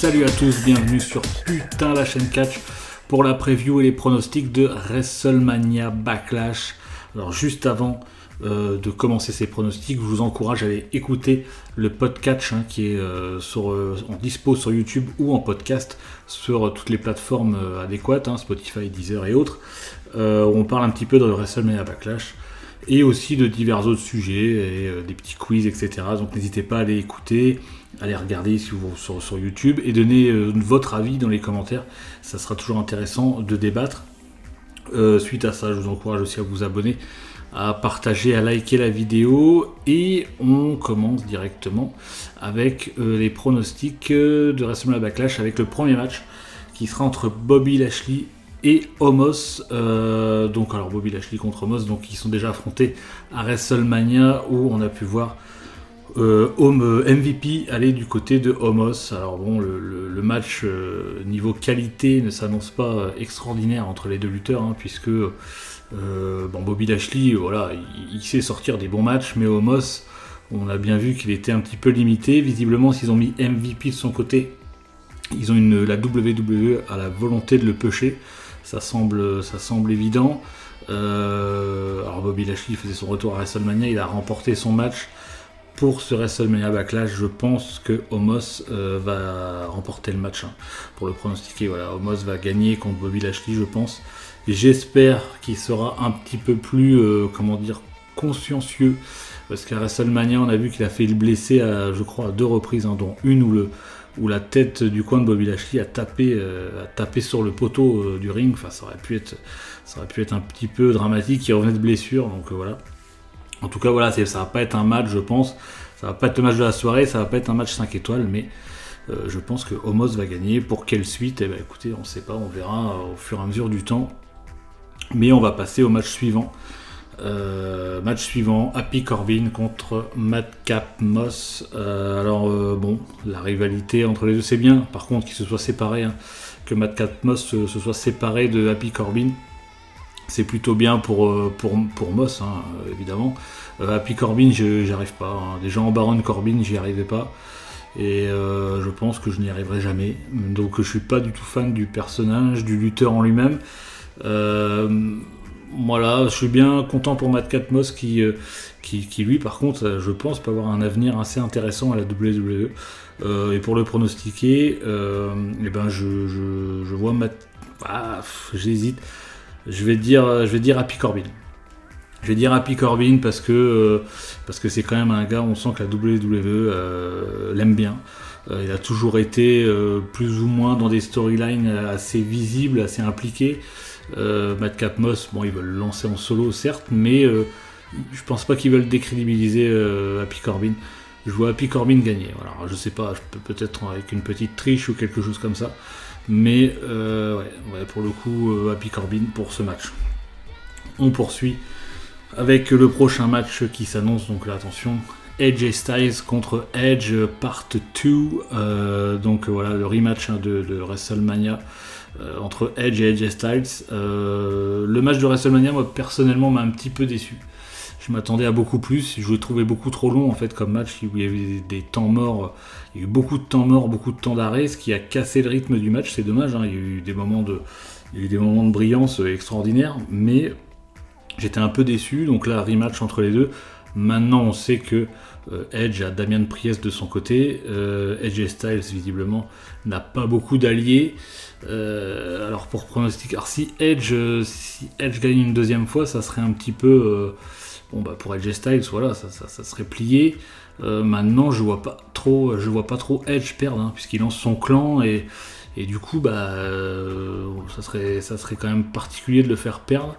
Salut à tous, bienvenue sur Putain la chaîne Catch pour la preview et les pronostics de WrestleMania Backlash. Alors juste avant de commencer ces pronostics, je vous encourage à aller écouter le podcast qui est en dispo sur YouTube ou en podcast sur toutes les plateformes adéquates, Spotify, Deezer et autres. On parle un petit peu de WrestleMania Backlash et aussi de divers autres sujets et des petits quiz, etc. Donc n'hésitez pas à aller écouter, à aller regarder si vous sur YouTube et donner votre avis dans les commentaires. Ça sera toujours intéressant de débattre. Suite à ça, je vous encourage aussi à vous abonner, à partager, à liker la vidéo, et on commence directement avec les pronostics de WrestleMania Backlash avec le premier match qui sera entre Bobby Lashley et Omos. Donc alors Bobby Lashley contre Omos, donc ils sont déjà affrontés à WrestleMania où on a pu voir MVP aller du côté de Omos. Alors bon, le match niveau qualité ne s'annonce pas extraordinaire entre les deux lutteurs, puisque Bobby Lashley, voilà, il sait sortir des bons matchs, mais Omos, on a bien vu qu'il était un petit peu limité. Visiblement, s'ils ont mis MVP de son côté, ils ont la WWE à la volonté de le pusher. Ça semble évident. Alors Bobby Lashley faisait son retour à WrestleMania, il a remporté son match. Pour ce WrestleMania Backlash, je pense que Omos va remporter le match. Pour le pronostiquer, voilà, Omos va gagner contre Bobby Lashley, je pense. Et j'espère qu'il sera un petit peu plus, consciencieux. Parce qu'à WrestleMania, on a vu qu'il a fait le blesser à 2 reprises, dont une où la tête du coin de Bobby Lashley a tapé sur le poteau du ring. Enfin, ça aurait pu être un petit peu dramatique. Il revenait de blessure, donc voilà. En tout cas, voilà, ça va pas être un match, je pense. Ça va pas être le match de la soirée, ça va pas être un match 5 étoiles, mais je pense que Omos va gagner. Pour quelle suite ? Écoutez, on sait pas, on verra au fur et à mesure du temps. Mais on va passer au match suivant. Happy Corbin contre Madcap Moss. La rivalité entre les deux, c'est bien. Par contre, qu'ils se soient séparés, que Madcap Moss se soit séparé de Happy Corbin, c'est plutôt bien pour Moss, évidemment. Happy Corbin, j'y arrive pas. Déjà en Baron Corbin, j'y arrivais pas. Et je pense que je n'y arriverai jamais. Donc je suis pas du tout fan du personnage, du lutteur en lui-même. Voilà, je suis bien content pour Madcap Moss qui lui, par contre, je pense peut avoir un avenir assez intéressant à la WWE. Et pour le pronostiquer, je vois j'hésite. Je vais dire Happy Corbin. Je vais dire Happy Corbin parce que c'est quand même un gars, on sent que la WWE l'aime bien. Il a toujours été plus ou moins dans des storylines assez visibles, assez impliqués. Madcap Moss, ils veulent le lancer en solo certes, mais je pense pas qu'ils veulent décrédibiliser Happy Corbin. Je vois Happy Corbin gagner. Voilà, je sais pas, peut-être avec une petite triche ou quelque chose comme ça. Mais pour le coup, Happy Corbin pour ce match. On poursuit avec le prochain match qui s'annonce, donc là attention, Edge et Styles contre Edge Part 2. Le rematch de WrestleMania entre Edge et Edge Styles. Le match de WrestleMania, moi personnellement, m'a un petit peu déçu. Je m'attendais à beaucoup plus, je le trouvais beaucoup trop long en fait comme match, où il y avait des temps morts, il y a eu beaucoup de temps morts, beaucoup de temps d'arrêt, ce qui a cassé le rythme du match, c'est dommage, il y a eu des moments de brillance extraordinaires, mais j'étais un peu déçu, donc là rematch entre les deux. Maintenant on sait que Edge a Damian Priest de son côté, Edge et Styles visiblement n'a pas beaucoup d'alliés. Alors pour pronostiquer, si Edge gagne une deuxième fois, ça serait un petit peu... pour Edge Styles, voilà, ça serait plié. Maintenant, je vois pas trop Edge perdre, puisqu'il lance son clan et du coup, ça serait quand même particulier de le faire perdre.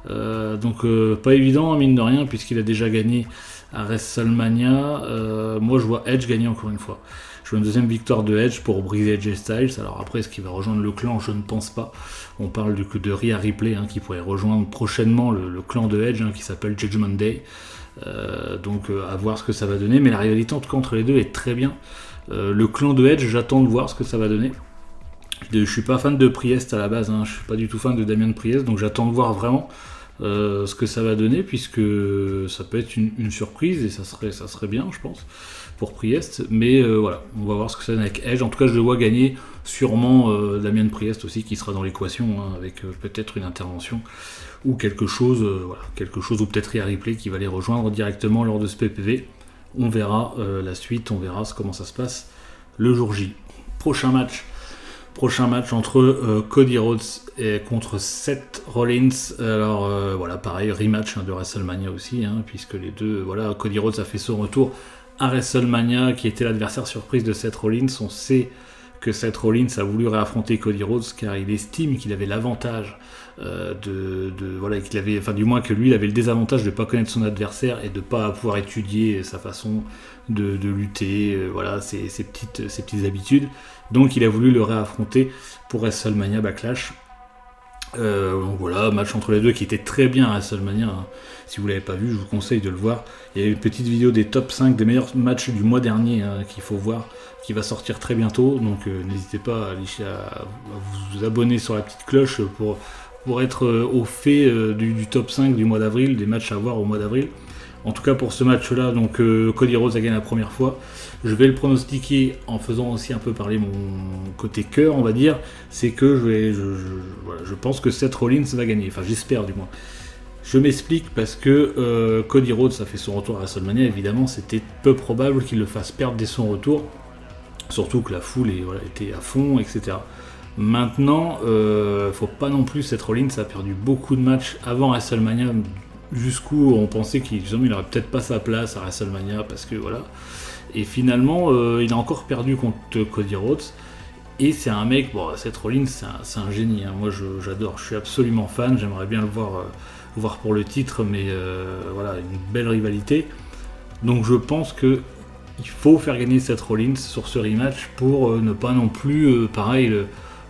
Donc pas évident, mine de rien, puisqu'il a déjà gagné à WrestleMania. Moi, je vois Edge gagner encore une fois. Je vois une deuxième victoire de Edge pour briser Edge Styles. Alors après, est-ce qu'il va rejoindre le clan ? Je ne pense pas. On parle de Rhea Ripley qui pourrait rejoindre prochainement le clan de Edge qui s'appelle Judgment Day. À voir ce que ça va donner. Mais la rivalité en tout cas entre les deux est très bien. Le clan de Edge, j'attends de voir ce que ça va donner. Je suis pas fan de Priest à la base, je suis pas du tout fan de Damian Priest, donc j'attends de voir vraiment ce que ça va donner, puisque ça peut être une surprise et ça serait bien, je pense, pour Priest. Mais voilà, on va voir ce que ça donne avec Edge. En tout cas, je le vois gagner sûrement Damien Priest aussi, qui sera dans l'équation, hein, avec peut-être une intervention ou quelque chose, ou peut-être Rhea Ripley qui va les rejoindre directement lors de ce PPV. On verra la suite, on verra comment ça se passe le jour J. Prochain match entre Cody Rhodes et contre Seth Rollins. Alors voilà, pareil, rematch de WrestleMania aussi, hein, puisque les deux, voilà, Cody Rhodes a fait son retour à WrestleMania, qui était l'adversaire surprise de Seth Rollins. On sait que Seth Rollins a voulu réaffronter Cody Rhodes car il estime qu'il avait l'avantage du moins que lui il avait le désavantage de ne pas connaître son adversaire et de ne pas pouvoir étudier sa façon de lutter, ses petites habitudes. Donc il a voulu le réaffronter pour WrestleMania Backlash. Donc voilà, match entre les deux qui était très bien à WrestleMania, hein. Si vous ne l'avez pas vu, je vous conseille de le voir. Il y a une petite vidéo des top 5 des meilleurs matchs du mois dernier, hein, qu'il faut voir, qui va sortir très bientôt. Donc n'hésitez pas à vous abonner sur la petite cloche pour être au fait du top 5 du mois d'avril, des matchs à voir au mois d'avril. En tout cas pour ce match-là, donc Cody Rhodes a gagné la première fois. Je vais le pronostiquer en faisant aussi un peu parler mon côté cœur, on va dire. C'est que je pense que Seth Rollins va gagner. Enfin, j'espère du moins. Je m'explique parce que Cody Rhodes a fait son retour à WrestleMania. Évidemment, c'était peu probable qu'il le fasse perdre dès son retour. Surtout que la foule était à fond, etc. Maintenant, faut pas non plus, Seth Rollins a perdu beaucoup de matchs avant WrestleMania, jusqu'où on pensait qu'il n'aurait peut-être pas sa place à WrestleMania, parce que voilà. Et finalement, il a encore perdu contre Cody Rhodes. Et c'est un mec, Seth Rollins, c'est un génie, hein. Moi j'adore, je suis absolument fan, j'aimerais bien le voir pour le titre, mais une belle rivalité. Donc je pense que il faut faire gagner Seth Rollins sur ce rematch pour ne pas non plus,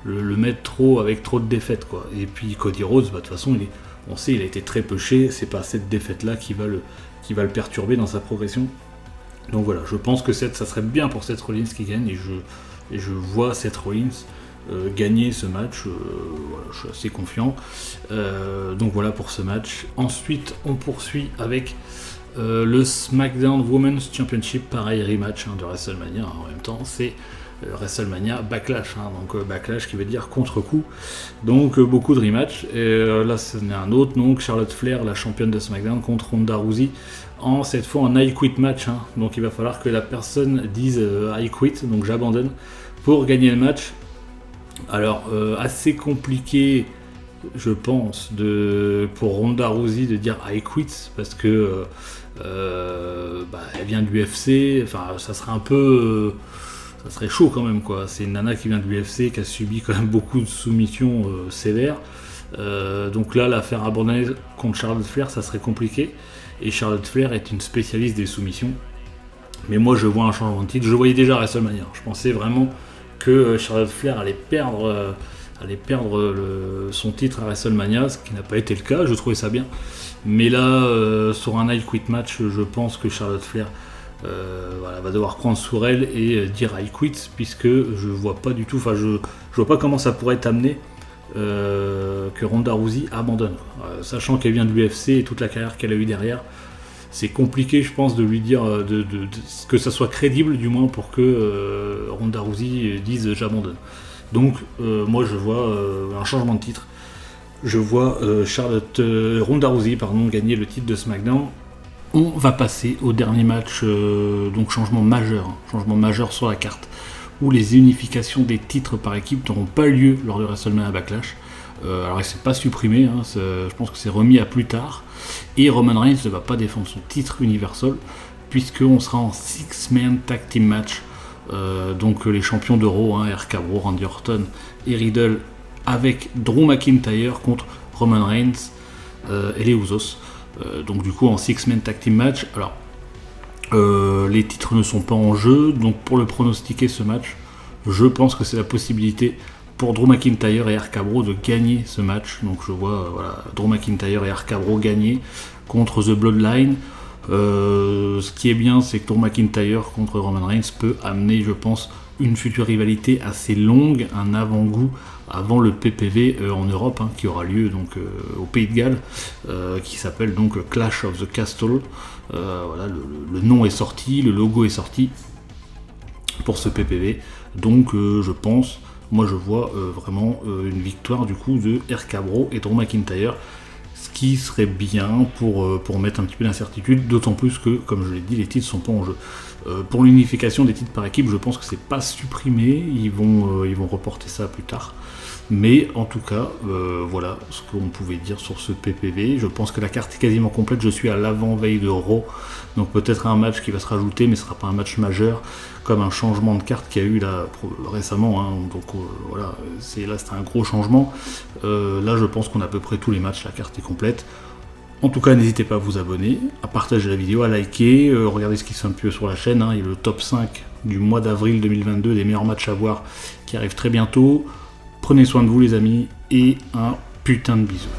le mettre avec trop de défaites, quoi. Et puis Cody Rhodes, de toute façon, on sait, il a été très peuché, c'est pas cette défaite-là qui va le perturber dans sa progression. Donc voilà, je pense que ça serait bien pour Seth Rollins qui gagne, et je vois Seth Rollins gagner ce match, je suis assez confiant. Donc voilà pour ce match. Ensuite, on poursuit avec le SmackDown Women's Championship, pareil, rematch de WrestleMania, en même temps, c'est WrestleMania Backlash, donc Backlash qui veut dire contre-coup, donc beaucoup de rematch. Et là c'en est un autre, donc Charlotte Flair, la championne de SmackDown, contre Ronda Rousey, cette fois en I Quit match, donc il va falloir que la personne dise I Quit, donc j'abandonne, pour gagner le match. Alors assez compliqué, je pense, pour Ronda Rousey de dire I Quit, parce que elle vient de l'UFC, enfin ça serait un peu... ça serait chaud quand même, quoi. C'est une nana qui vient de l'UFC, qui a subi quand même beaucoup de soumissions sévères. Donc là, la faire abandonner contre Charlotte Flair, ça serait compliqué. Et Charlotte Flair est une spécialiste des soumissions. Mais moi, je vois un changement de titre. Je voyais déjà à WrestleMania. Je pensais vraiment que Charlotte Flair allait perdre son titre à WrestleMania, ce qui n'a pas été le cas. Je trouvais ça bien. Mais là, sur un I Quit match, je pense que Charlotte Flair va devoir prendre sur elle et dire I quit, puisque je vois pas du tout, je vois pas comment ça pourrait être amené que Ronda Rousey abandonne, sachant qu'elle vient de l'UFC et toute la carrière qu'elle a eue derrière. C'est compliqué, je pense, de lui dire que ça soit crédible, du moins, pour que Ronda Rousey dise j'abandonne. Donc moi je vois un changement de titre. Je vois Ronda Rousey gagner le titre de SmackDown. On va passer au dernier match, donc changement majeur sur la carte, où les unifications des titres par équipe n'auront pas lieu lors de WrestleMania Backlash. Alors il s'est pas supprimé, je pense que c'est remis à plus tard. Et Roman Reigns ne va pas défendre son titre Universal, puisqu'on sera en 6-man tag team match. Donc les champions d'Euro, RK Bro, Randy Orton et Riddle, avec Drew McIntyre contre Roman Reigns et les Usos. Donc du coup en 6-man tag team match. Alors les titres ne sont pas en jeu, donc pour le pronostiquer ce match, je pense que c'est la possibilité pour Drew McIntyre et RK Bro de gagner ce match. Donc je vois Drew McIntyre et RK Bro gagner contre The Bloodline. Ce qui est bien, c'est que Drew McIntyre contre Roman Reigns peut amener, je pense, une future rivalité assez longue, un avant-goût avant le PPV en Europe, qui aura lieu donc au Pays de Galles, qui s'appelle donc Clash of the Castle. Voilà, le nom est sorti, le logo est sorti pour ce PPV, donc je pense, moi je vois vraiment une victoire du coup de RK Bro et Drew McIntyre, ce qui serait bien pour mettre un petit peu d'incertitude, d'autant plus que, comme je l'ai dit, les titres sont pas en jeu. Pour l'unification des titres par équipe, je pense que c'est pas supprimé, ils vont reporter ça plus tard. Mais en tout cas, voilà ce qu'on pouvait dire sur ce PPV. Je pense que la carte est quasiment complète. Je suis à l'avant-veille de Raw, donc peut-être un match qui va se rajouter, mais ce ne sera pas un match majeur, comme un changement de carte qu'il y a eu là récemment. Donc voilà, c'était un gros changement. Là, je pense qu'on a à peu près tous les matchs. La carte est complète. En tout cas, n'hésitez pas à vous abonner, à partager la vidéo, à liker, regardez ce qui se fait un peu sur la chaîne. Il y a le top 5 du mois d'avril 2022 des meilleurs matchs à voir qui arrive très bientôt. Prenez soin de vous les amis et un putain de bisou.